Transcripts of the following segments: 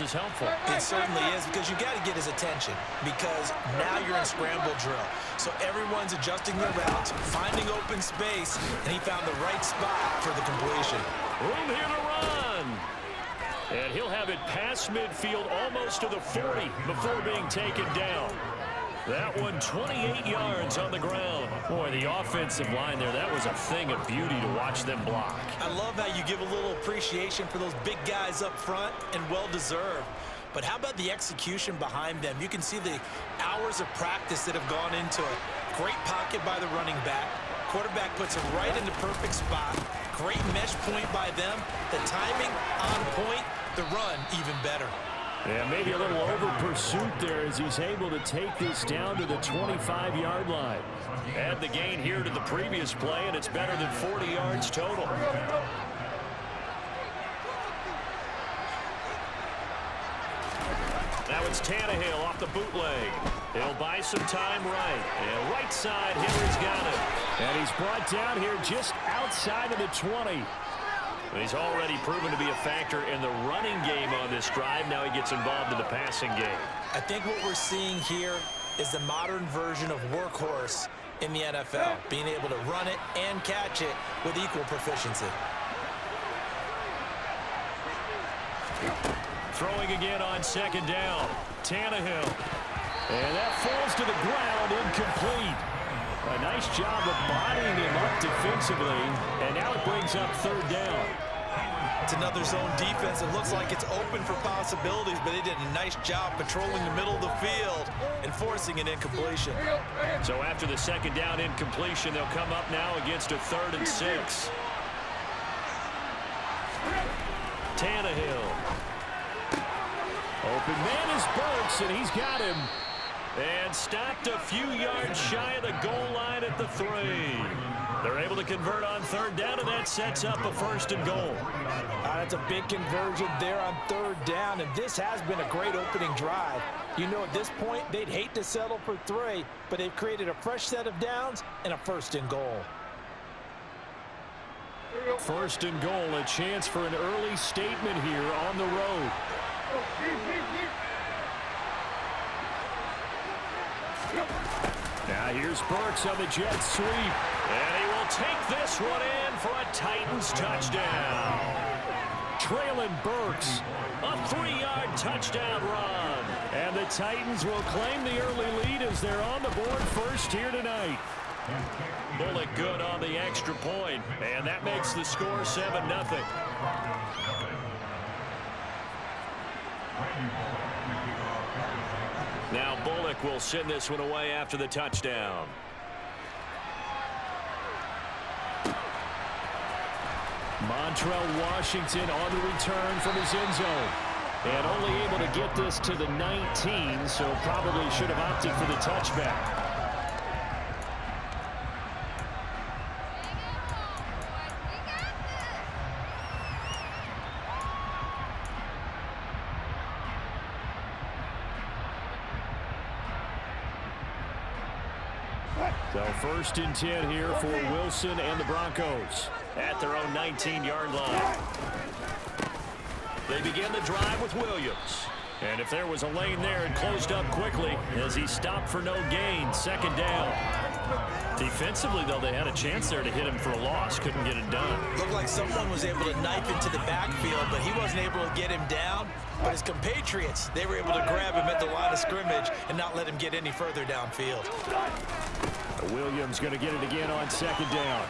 downs is helpful. It certainly is, because you got to get his attention, because now you're in scramble drill. So everyone's adjusting their routes, finding open space, and he found the right spot for the completion. Room here to run. And he'll have it past midfield almost to the 40 before being taken down. That one 28 yards on the ground. Boy, the offensive line there, that was a thing of beauty to watch them block. I love how you give a little appreciation for those big guys up front, and well-deserved. But how about the execution behind them? You can see the hours of practice that have gone into it. Great pocket by the running back. Quarterback puts it right in the perfect spot. Great mesh point by them. The timing on point. The run even better. Yeah, maybe a little over-pursuit there as he's able to take this down to the 25-yard line. Add the gain here to the previous play, and it's better than 40 yards total. Now it's Tannehill off the bootleg. He'll buy some time right. And right side, Henry's got it. And he's brought down here just outside of the 20. He's already proven to be a factor in the running game on this drive. Now he gets involved in the passing game. I think what we're seeing here is the modern version of workhorse in the NFL, being able to run it and catch it with equal proficiency. Throwing again on second down. Tannehill. And that falls to the ground, incomplete. A nice job of bodying him up defensively, and now it brings up third down. It's another zone defense. It looks like it's open for possibilities, but they did a nice job patrolling the middle of the field and forcing an incompletion. So after the second down incompletion, they'll come up now against a 3rd and 6. Tannehill. Open man is Burks, and he's got him. And stopped a few yards shy of the goal line at the 3. They're able to convert on third down, and that sets up a 1st and goal. That's a big conversion there on third down, and this has been a great opening drive. You know, at this point, they'd hate to settle for 3, but they've created a fresh set of downs and a 1st and goal. 1st and goal, a chance for an early statement here on the road. Now here's Burks on the jet sweep. And he will take this one in for a Titans touchdown. Traylon Burks, a 3-yard touchdown run. And the Titans will claim the early lead as they're on the board first here tonight. Bullock good on the extra point, and that makes the score 7-0. Now Bullock will send this one away after the touchdown. Montrell Washington on the return from his end zone. And only able to get this to the 19, so probably should have opted for the touchback. So 1st and 10 here for Wilson and the Broncos at their own 19-yard line. They begin the drive with Williams. And if there was a lane there, it closed up quickly as he stopped for no gain. 2nd down. Defensively, though, they had a chance there to hit him for a loss. Couldn't get it done. Looked like someone was able to knife into the backfield, but he wasn't able to get him down. But his compatriots, they were able to grab him at the line of scrimmage and not let him get any further downfield. Williams going to get it again on 2nd down.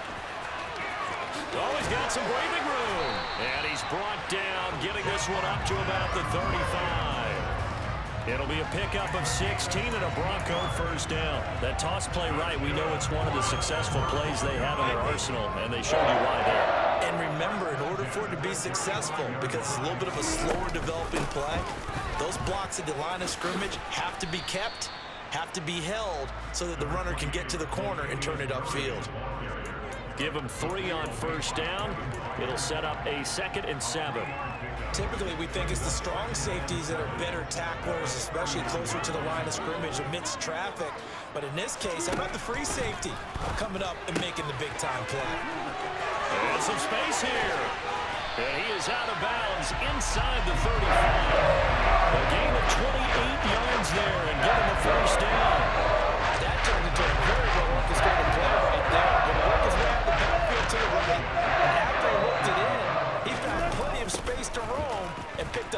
Oh, he's got some breathing room. And he's brought down, getting this one up to about the 35. It'll be a pickup of 16 and a Bronco 1st down. That toss play right, we know it's one of the successful plays they have in their arsenal, and they showed you why there. And remember, in order for it to be successful, because it's a little bit of a slower developing play, those blocks at the line of scrimmage have to be kept, have to be held, so that the runner can get to the corner and turn it upfield. Give them 3 on 1st down. It'll set up a 2nd and 7. Typically, we think it's the strong safeties that are better tacklers, especially closer to the line of scrimmage amidst traffic. But in this case, how about the free safety coming up and making the big-time play? And some space here. And he is out of bounds inside the 35.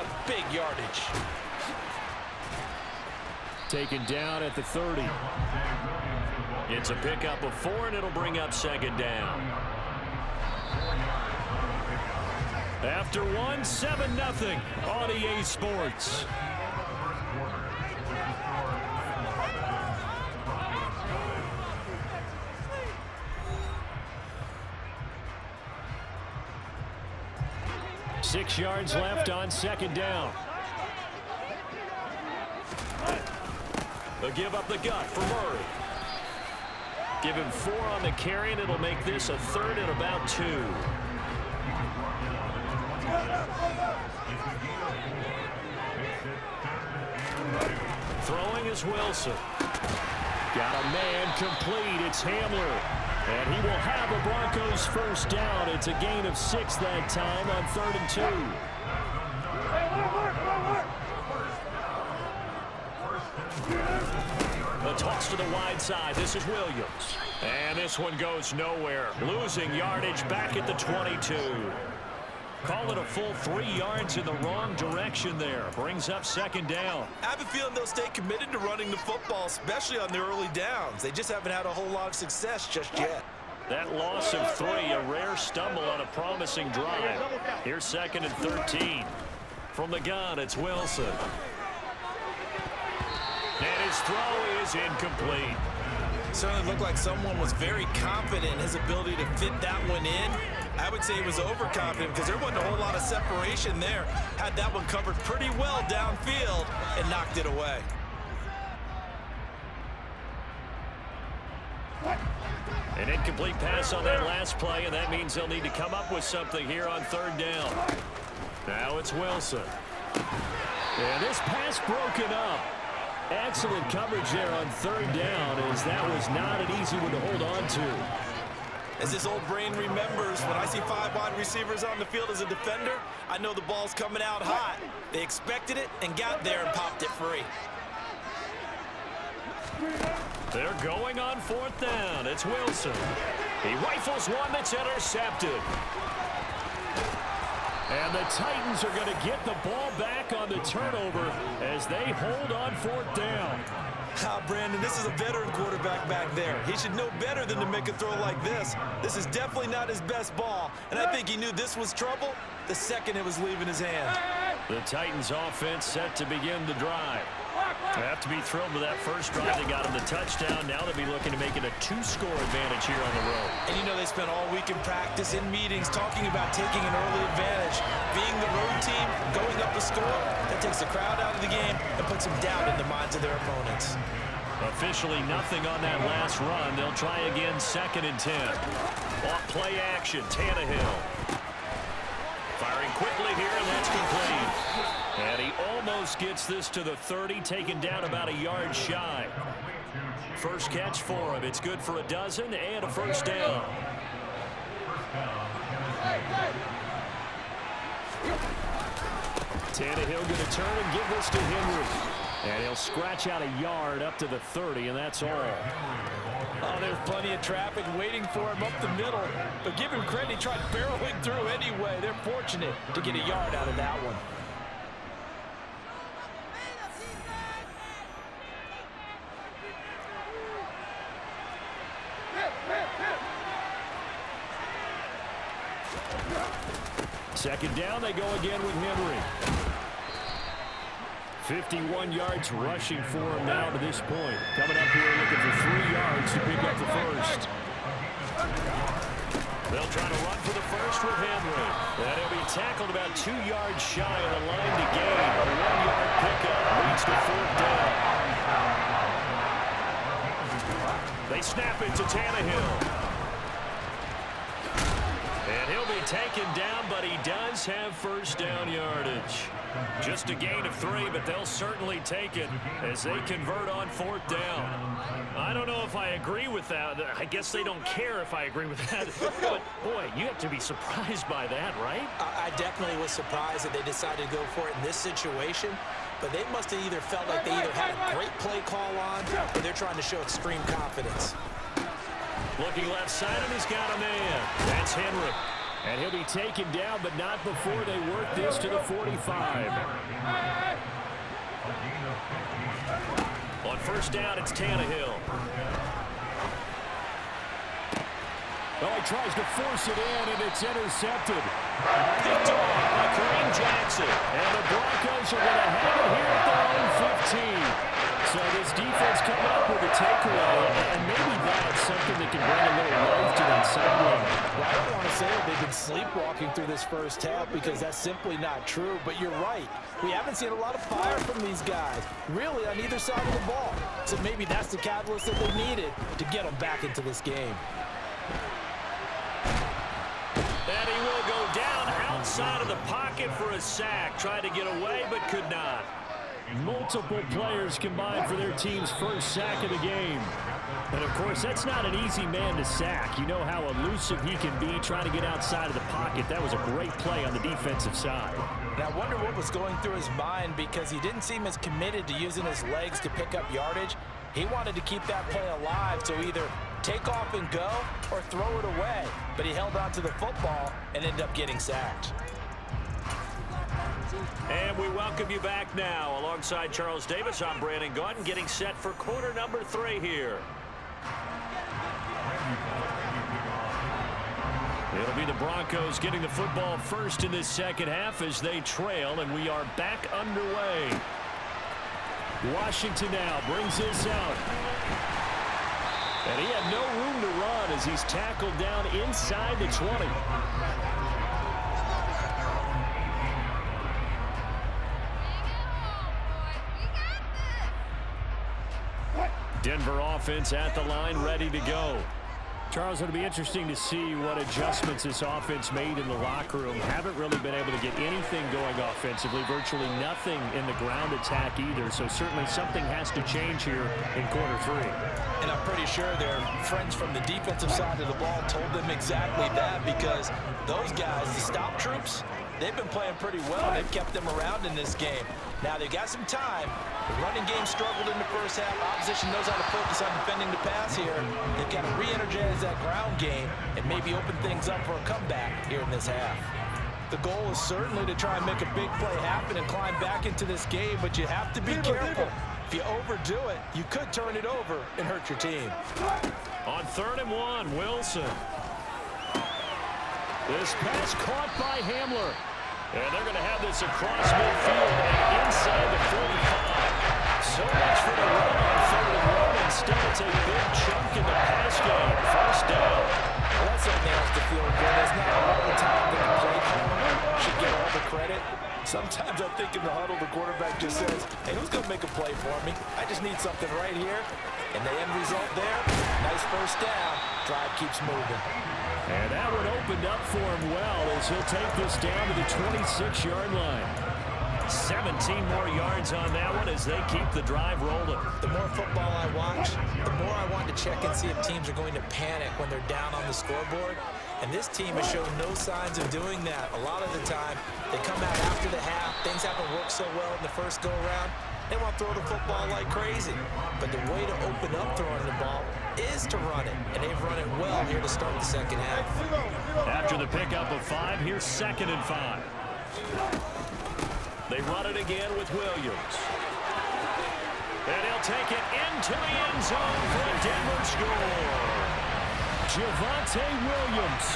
up big yardage. Taken down at the 30. It's a pickup of 4, and it'll bring up second down. After 1, 7-0 on EA Sports. Six yards left on second down. They'll give up the gut for Murray. Give him 4 on the carry, and it'll make this a 3rd and about 2. Throwing is Wilson. Got a man complete. It's Hamler. And he will have a Broncos first down. It's a gain of 6 that time on 3rd and 2. The toss to the wide side. This is Williams. And this one goes nowhere. Losing yardage back at the 22. Call it a full 3 yards in the wrong direction there. Brings up second down. I have a feeling they'll stay committed to running the football, especially on the early downs. They just haven't had a whole lot of success just yet. That loss of 3, a rare stumble on a promising drive. Here's 2nd and 13. From the gun, it's Wilson. And his throw is incomplete. Certainly looked like someone was very confident in his ability to fit that one in. I would say he was overconfident because there wasn't a whole lot of separation there. Had that one covered pretty well downfield and knocked it away. An incomplete pass on that last play, and that means they'll need to come up with something here on 3rd down. Now it's Wilson. And this pass broken up. Excellent coverage there on 3rd down, as that was not an easy one to hold on to. As this old brain remembers, when I see 5 wide receivers on the field as a defender, I know the ball's coming out hot. They expected it and got there and popped it free. They're going on 4th down. It's Wilson. He rifles one that's intercepted. And the Titans are going to get the ball back on the turnover as they hold on 4th down. Brandon, this is a veteran quarterback back there. He should know better than to make a throw like this. This is definitely not his best ball, and I think he knew this was trouble the second it was leaving his hand. The Titans offense set to begin the drive. They have to be thrilled with that first drive. They got him the touchdown. Now they'll be looking to make it a 2-score advantage here on the road. And you know they spent all week in practice, in meetings, talking about taking an early advantage. Being the road team, going up a score, that takes the crowd out of the game and puts some doubt in the minds of their opponents. Officially nothing on that last run. They'll try again 2nd and 10. Off play action, Tannehill. Firing quickly here, and that's complete. And he almost gets this to the 30, taken down about a yard shy. First catch for him. It's good for a dozen and a first down. Tannehill going to turn and give this to Henry. And he'll scratch out a yard up to the 30, and that's all. Oh, there's plenty of traffic waiting for him up the middle. But give him credit, he tried barreling through anyway. They're fortunate to get a yard out of that one. Second down, they go again with Henry. 51 yards rushing for him now to this point. Coming up here looking for 3 yards to pick up the first. They'll try to run for the first with Henry. And he'll be tackled about 2 yards shy of the line to gain. A 1-yard pickup leads to 4th down. They snap it to Tannehill. And he'll be taken down, but he does have first down yardage. Just a gain of 3, but they'll certainly take it as they convert on 4th down. I don't know if I agree with that. I guess they don't care if I agree with that. But, boy, you have to be surprised by that, right? I definitely was surprised that they decided to go for it in this situation. But they must have either felt like they either had a great play call on or they're trying to show extreme confidence. Looking left side, and he's got a man. That's Henry. And he'll be taken down, but not before they work this to the 45. On first down, it's Tannehill. Oh, he tries to force it in, and it's intercepted. Picked off by Kareem Jackson. And the Broncos are going to have it here at their own 15. So this defense coming up with a takeaway, and maybe that's something that can bring a little life to that sideline. Well, I don't want to say that they've been sleepwalking through this first half because that's simply not true, but you're right. We haven't seen a lot of fire from these guys, really, on either side of the ball. So maybe that's the catalyst that they needed to get them back into this game. And he will go down outside of the pocket for a sack. Tried to get away, but could not. Multiple players combined for their team's first sack of the game. And, of course, that's not an easy man to sack. You know how elusive he can be trying to get outside of the pocket. That was a great play on the defensive side. And I wonder what was going through his mind because he didn't seem as committed to using his legs to pick up yardage. He wanted to keep that play alive, so either take off and go or throw it away. But he held on to the football and ended up getting sacked. And we welcome you back now. Alongside Charles Davis, I'm Brandon Gaudin, getting set for quarter number 3 here. It'll be the Broncos getting the football first in this second half as they trail, and we are back underway. Washington now brings this out. And he had no room to run as he's tackled down inside the 20. Denver offense at the line, ready to go. Charles, it'll be interesting to see what adjustments this offense made in the locker room. Haven't really been able to get anything going offensively, virtually nothing in the ground attack either. So certainly something has to change here in quarter 3. And I'm pretty sure their friends from the defensive side of the ball told them exactly that because those guys, the stop troops, they've been playing pretty well. They've kept them around in this game. Now they've got some time. The running game struggled in the first half. Opposition knows how to focus on defending the pass here. They've got to re-energize that ground game and maybe open things up for a comeback here in this half. The goal is certainly to try and make a big play happen and climb back into this game, but you have to be careful. If you overdo it, you could turn it over and hurt your team. On 3rd and 1, Wilson. This pass caught by Hamler. And they're going to have this across midfield and inside the 45. So much for the run on 3rd and 1. Instead, it's a big chunk in the pass game. First down. Well, that certainly has to feel good. It's not all the time that the play should get all the credit. Sometimes I think in the huddle, the quarterback just says, hey, who's going to make a play for me? I just need something right here. And the end result there, nice first down. Drive keeps moving. And that one opened up for him well as he'll take this down to the 26-yard line. 17 more yards on that one as they keep the drive rolling. The more football I watch, the more I want to check and see if teams are going to panic when they're down on the scoreboard. And this team has shown no signs of doing that. A lot of the time, they come out after the half. Things haven't worked so well in the first go-around. They want to throw the football like crazy. But the way to open up throwing the ball is to run it. And they've run it well here to start the second half. After the pickup of 5, here's 2nd and 5. They run it again with Williams. And he'll take it into the end zone for a Denver score. Javonte Williams,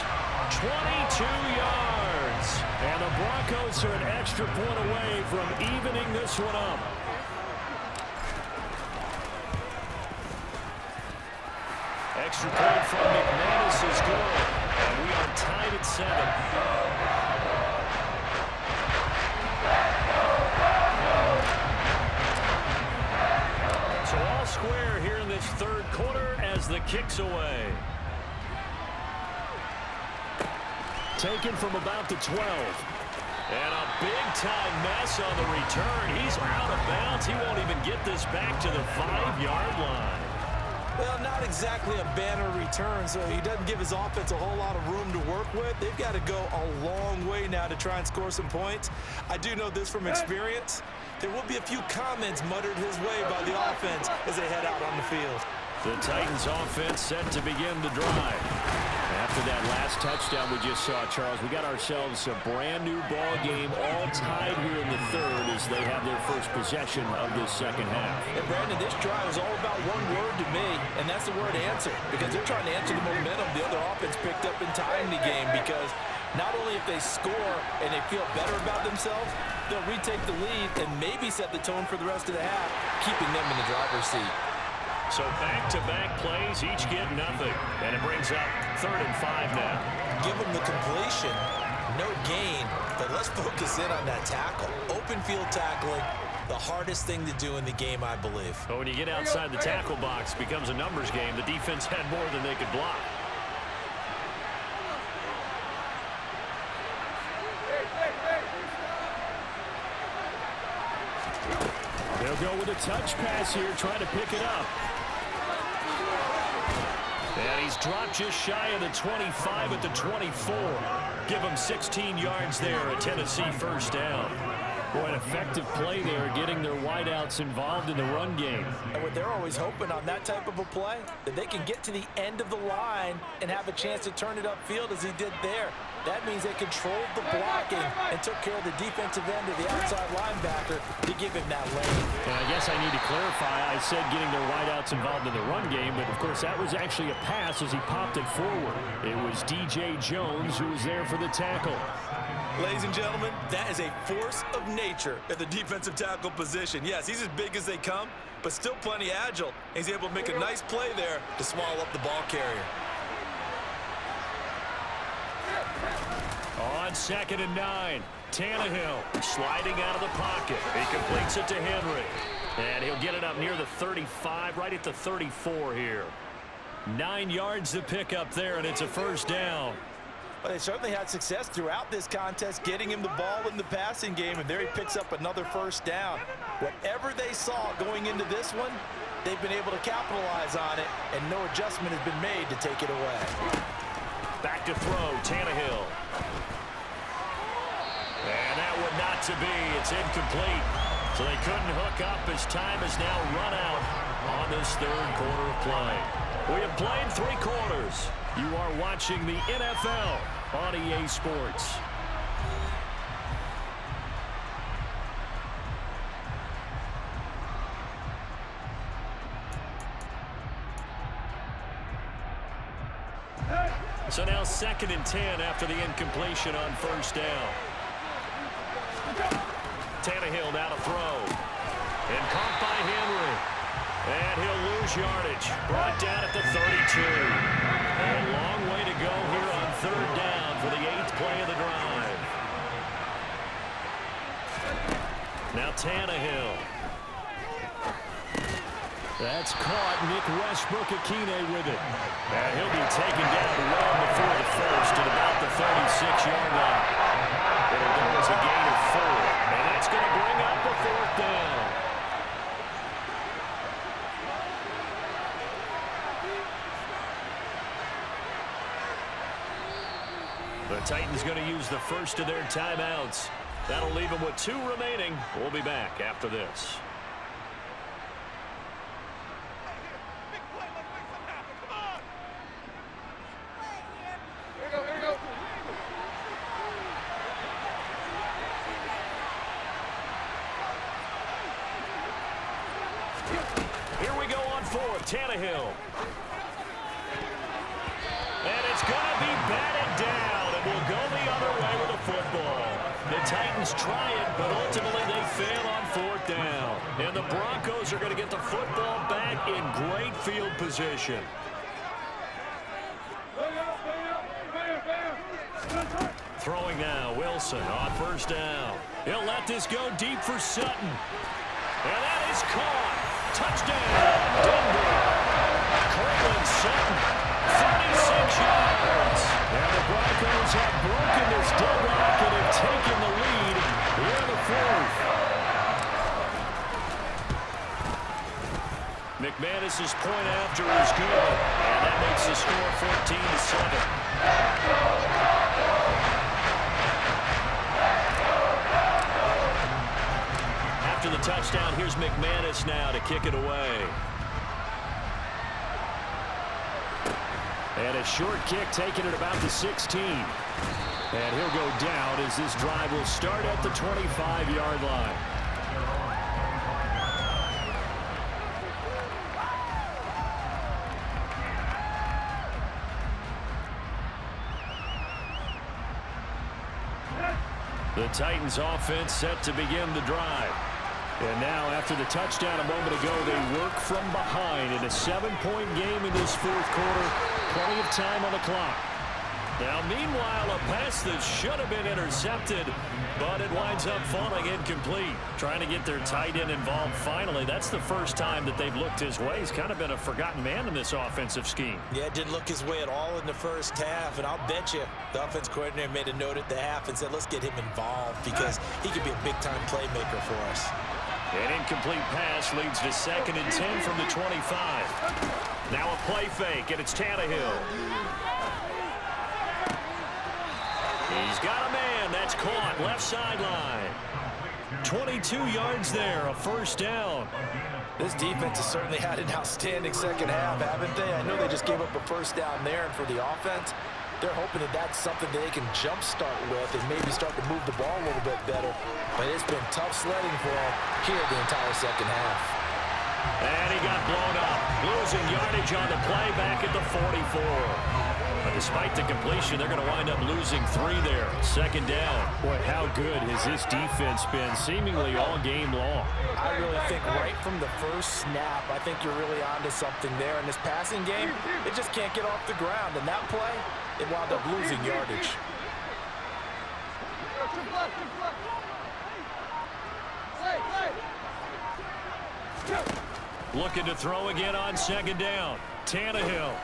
22 yards. And the Broncos are an extra point away from evening this one up. Extra point from McManus is good. And we are tied at 7. So all square here in this 3rd quarter as the kick's away. Taken from about the 12. And a big-time mess on the return. He's out of bounds. He won't even get this back to the 5-yard line. Well, not exactly a banner return, so he doesn't give his offense a whole lot of room to work with. They've got to go a long way now to try and score some points. I do know this from experience. There will be a few comments muttered his way by the offense as they head out on the field. The Titans offense set to begin to drive. After after that last touchdown we just saw, Charles, we got ourselves a brand-new ball game, all tied here in the third as they have their first possession of this second half. And, Brandon, this drive is all about one word to me, and that's the word answer, because they're trying to answer the momentum the other offense picked up in tying the game, because not only if they score and they feel better about themselves, they'll retake the lead and maybe set the tone for the rest of the half, keeping them in the driver's seat. So back-to-back plays, each get nothing. And it brings up 3rd and 5 now. Give them the completion, no gain, but let's focus in on that tackle. Open field tackling, the hardest thing to do in the game, I believe. But when you get outside the tackle box, it becomes a numbers game. The defense had more than they could block. They'll go with a touch pass here, trying to pick it up. And he's dropped just shy of the 25 at the 24. Give him 16 yards there, a Tennessee first down. Boy, an effective play there, getting their wideouts involved in the run game. And what they're always hoping on that type of a play, that they can get to the end of the line and have a chance to turn it upfield as he did there. That means they controlled the blocking and took care of the defensive end of the outside linebacker to give him that lane. And I guess I need to clarify, I said getting their wideouts involved in the run game, but of course that was actually a pass as he popped it forward. It was DJ Jones who was there for the tackle. Ladies and gentlemen, that is a force of nature at the defensive tackle position. Yes, he's as big as they come, but still plenty agile. He's able to make a nice play there to swallow up the ball carrier. On 2nd and 9, Tannehill sliding out of the pocket. He completes it to Henry. And he'll get it up near the 35, right at the 34 here. 9 yards to pick up there, and it's a first down. Well, they certainly had success throughout this contest, getting him the ball in the passing game, and there he picks up another first down. Whatever they saw going into this one, they've been able to capitalize on it, and no adjustment has been made to take it away. Back to throw, Tannehill. And that would not to be. It's incomplete. So they couldn't hook up as time has now run out on this third quarter of play. We have played 3 quarters. You are watching the NFL on EA Sports. So now 2nd and 10 after the incompletion on first down. Tannehill now to throw. And caught by Henry. And he'll lose yardage. Brought down at the 32. And a long way to go here on 3rd down for the 8th play of the drive. Now Tannehill. That's caught. Nick Westbrook-Akine with it. And he'll be taken down well before the first at about the 36-yard line. It'll go as a gain of 4. And that's going to bring up a 4th down. The Titans going to use the first of their timeouts. That'll leave them with 2 remaining. We'll be back after this. Here we go on 4th, Tannehill. And it's going to be batted down, and we'll go the other way with the football. The Titans try it, but ultimately they fail on 4th down. And the Broncos are going to get the football back in great field position. Throwing now, Wilson on first down. He'll let this go deep for Sutton. And that is caught. Touchdown, Denver. Cortland Sutton, 36 yards. And the Broncos have broken this deadlock and have taken the lead here in the 4th. McManus's point after is good. And that makes the score 14-7. After the touchdown, here's McManus now to kick it away. And a short kick taken at about the 16. And he'll go down as this drive will start at the 25-yard line. The Titans offense set to begin the drive. And now after the touchdown a moment ago, they work from behind in a 7-point game in this fourth quarter. Plenty of time on the clock. Now meanwhile, a pass that should have been intercepted, but it winds up falling incomplete. Trying to get their tight end involved finally. That's the first time that they've looked his way. He's kind of been a forgotten man in this offensive scheme. Yeah, it didn't look his way at all in the first half, and I'll bet you the offense coordinator made a note at the half and said, let's get him involved because he could be a big-time playmaker for us. An incomplete pass leads to 2nd and 10 from the 25. Now a play fake, and it's Tannehill. He's got a man. That's caught. Left sideline. 22 yards there. A first down. This defense has certainly had an outstanding second half, haven't they? I know they just gave up a first down there, and for the offense, they're hoping that that's something that they can jumpstart with and maybe start to move the ball a little bit better. But it's been tough sledding for them here the entire second half. And he got blown up. Losing yardage on the play back at the 44. But despite the completion, they're going to wind up losing 3 there. Second down. Boy, how good has this defense been seemingly all game long? I really think right from the first snap, I think you're really onto something there. In this passing game, it just can't get off the ground. And that play, it wound up losing yardage. Looking to throw again on second down. Tannehill.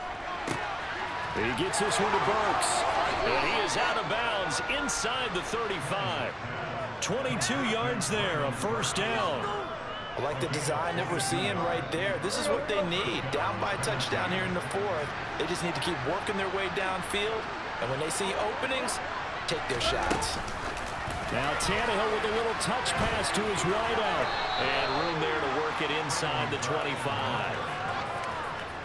He gets this one to Burks. And he is out of bounds inside the 35. 22 yards there, a first down. I like the design that we're seeing right there. This is what they need. Down by a touchdown here in the fourth. They just need to keep working their way downfield. And when they see openings, take their shots. Now Tannehill with a little touch pass to his wideout. And room there to work it inside the 25.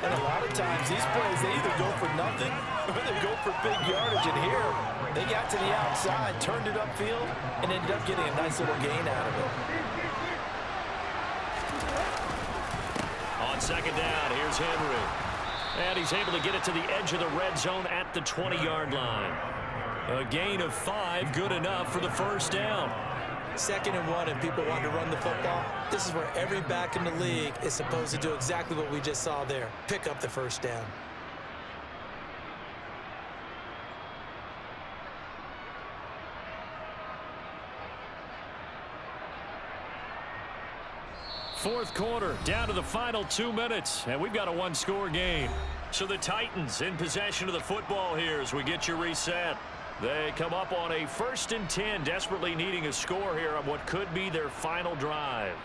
And a lot of times these plays, they either go for nothing or they go for big yardage. And here, they got to the outside, turned it upfield, and ended up getting a nice little gain out of it. On second down, here's Henry. And he's able to get it to the edge of the red zone at the 20-yard line. A gain of 5, good enough for the first down. 2nd and 1, and people want to run the football. This is where every back in the league is supposed to do exactly what we just saw there. Pick up the first down. Fourth quarter, down to the final 2 minutes, and we've got a one-score game. So the Titans in possession of the football here as we get you reset. They come up on a 1st and 10, desperately needing a score here on what could be their final drive.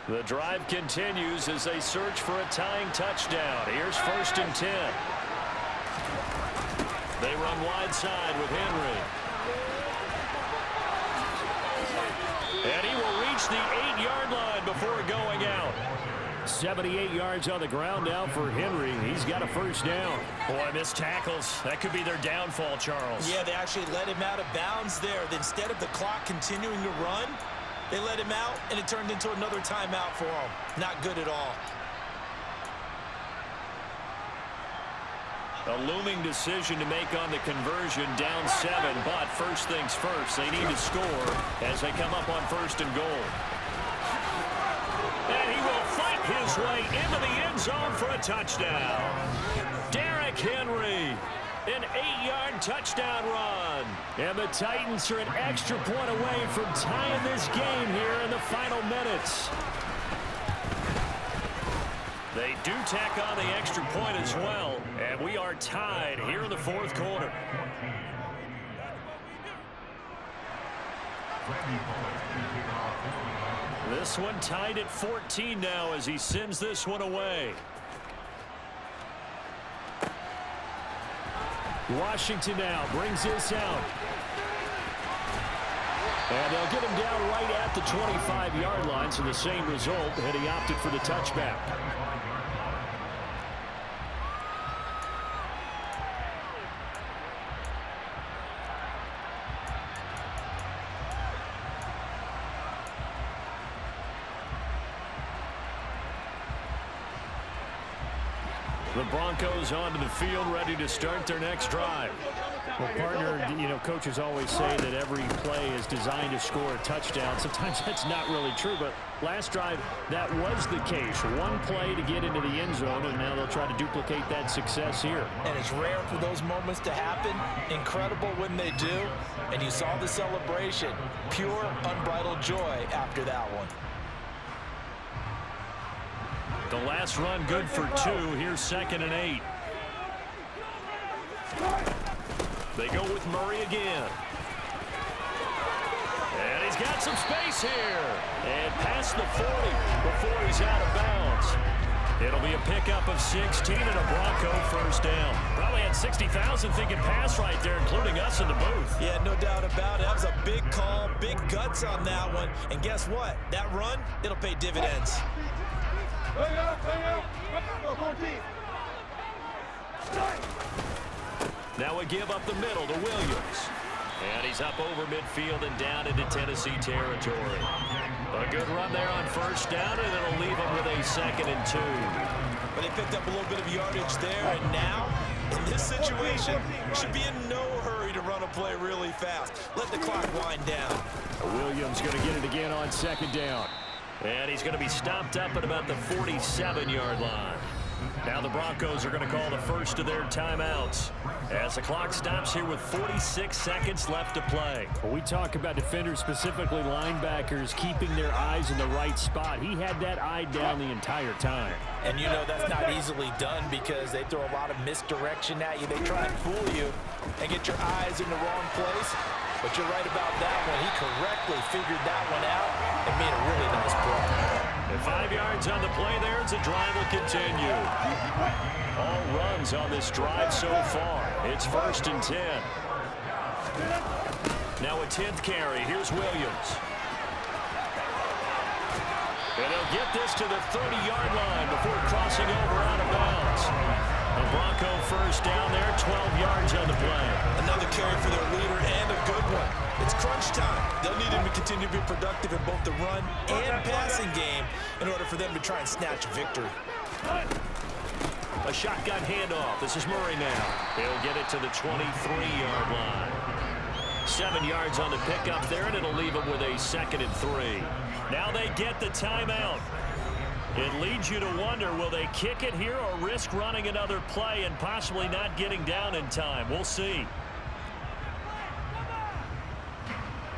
The drive continues as they search for a tying touchdown. Here's 1st and 10. They run wide side with Henry. And he will reach the 8-yard line before going out. 78 yards on the ground now for Henry. He's got a first down. Boy, missed tackles. That could be their downfall, Charles. Yeah, they actually let him out of bounds there. Instead of the clock continuing to run, they let him out, and it turned into another timeout for him. Not good at all. A looming decision to make on the conversion, down 7, but first things first, they need to score as they come up on 1st and goal. And he will fight his way into the end zone for a touchdown. Derrick Henry, an 8-yard touchdown run. And the Titans are an extra point away from tying this game here in the final minutes. They do tack on the extra point as well, and we are tied here in the fourth quarter. This one tied at 14 now as he sends this one away. Washington now brings this out. And they'll get him down right at the 25-yard line, so the same result, and he opted for the touchback. The Broncos onto the field, ready to start their next drive. Well, partner, coaches always say that every play is designed to score a touchdown. Sometimes that's not really true, but last drive, that was the case. One play to get into the end zone, and now they'll try to duplicate that success here. And it's rare for those moments to happen. Incredible when they do. And you saw the celebration. Pure, unbridled joy after that one. The last run good for 2. Here's 2nd and 8. They go with Murray again. And he's got some space here. And past the 40 before he's out of bounds. It'll be a pickup of 16 and a Bronco first down. Probably had 60,000 thinking pass right there, including us in the booth. Yeah, no doubt about it. That was a big call, big guts on that one. And guess what? That run, it'll pay dividends. Now a give up the middle to Williams. And he's up over midfield and down into Tennessee territory. A good run there on first down, and it'll leave him with a 2nd and 2. But they picked up a little bit of yardage there, and now, in this situation, should be in no hurry to run a play really fast. Let the clock wind down. Williams going to get it again on 2nd down. And he's going to be stopped up at about the 47-yard line. Now the Broncos are going to call the first of their timeouts as the clock stops here with 46 seconds left to play. When we talk about defenders, specifically linebackers, keeping their eyes in the right spot, he had that eye down the entire time. And you know that's not easily done because they throw a lot of misdirection at you. They try and fool you and get your eyes in the wrong place. But you're right about that one. He correctly figured that one out and made a really nice play. And 5 yards on the play there as the drive will continue. All runs on this drive so far. It's 1st and 10. Now a 10th carry. Here's Williams. And he'll get this to the 30-yard line before crossing over out of bounds. A Bronco first down there, 12 yards on the play. Another carry for their leader and a good one. It's crunch time. They'll need him to continue to be productive in both the run and passing game in order for them to try and snatch a victory. A shotgun handoff. This is Murray now. He'll get it to the 23-yard line. 7 yards on the pickup there, and it'll leave him with a 2nd and 3. Now they get the timeout. It leads you to wonder, will they kick it here or risk running another play and possibly not getting down in time? We'll see.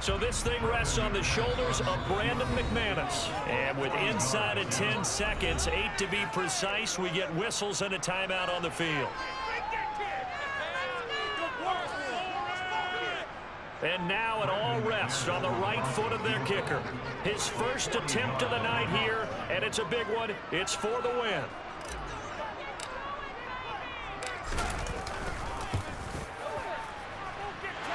So this thing rests on the shoulders of Brandon McManus. And with inside of 10 seconds, 8 to be precise, we get whistles and a timeout on the field. And now it all rests on the right foot of their kicker. His first attempt of the night here, and it's a big one. It's for the win.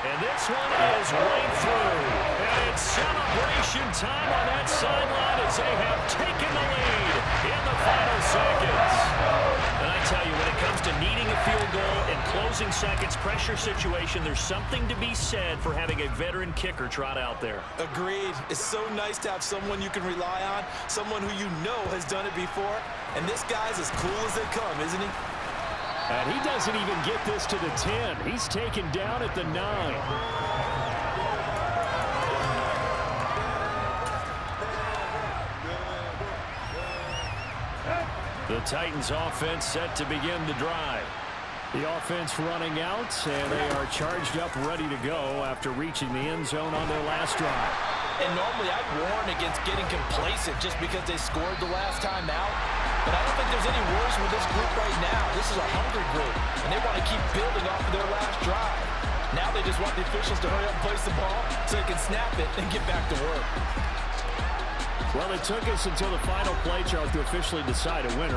And this one is right through. And it's celebration time on that sideline as they have taken the lead in the final seconds. And I tell you, when it comes to needing a field goal in closing seconds, pressure situation, there's something to be said for having a veteran kicker trot out there. Agreed. It's so nice to have someone you can rely on, someone who you know has done it before. And this guy's as cool as they come, isn't he? And he doesn't even get this to the 10. He's taken down at the 9. The Titans offense set to begin the drive. The offense running out, and they are charged up, ready to go after reaching the end zone on their last drive. And normally I'd warn against getting complacent just because they scored the last time out. But I don't think there's any worse with this group right now. This is a hungry group, and they want to keep building off of their last drive. Now they just want the officials to hurry up and place the ball so they can snap it and get back to work. Well, it took us until the final play, Charles, to officially decide a winner.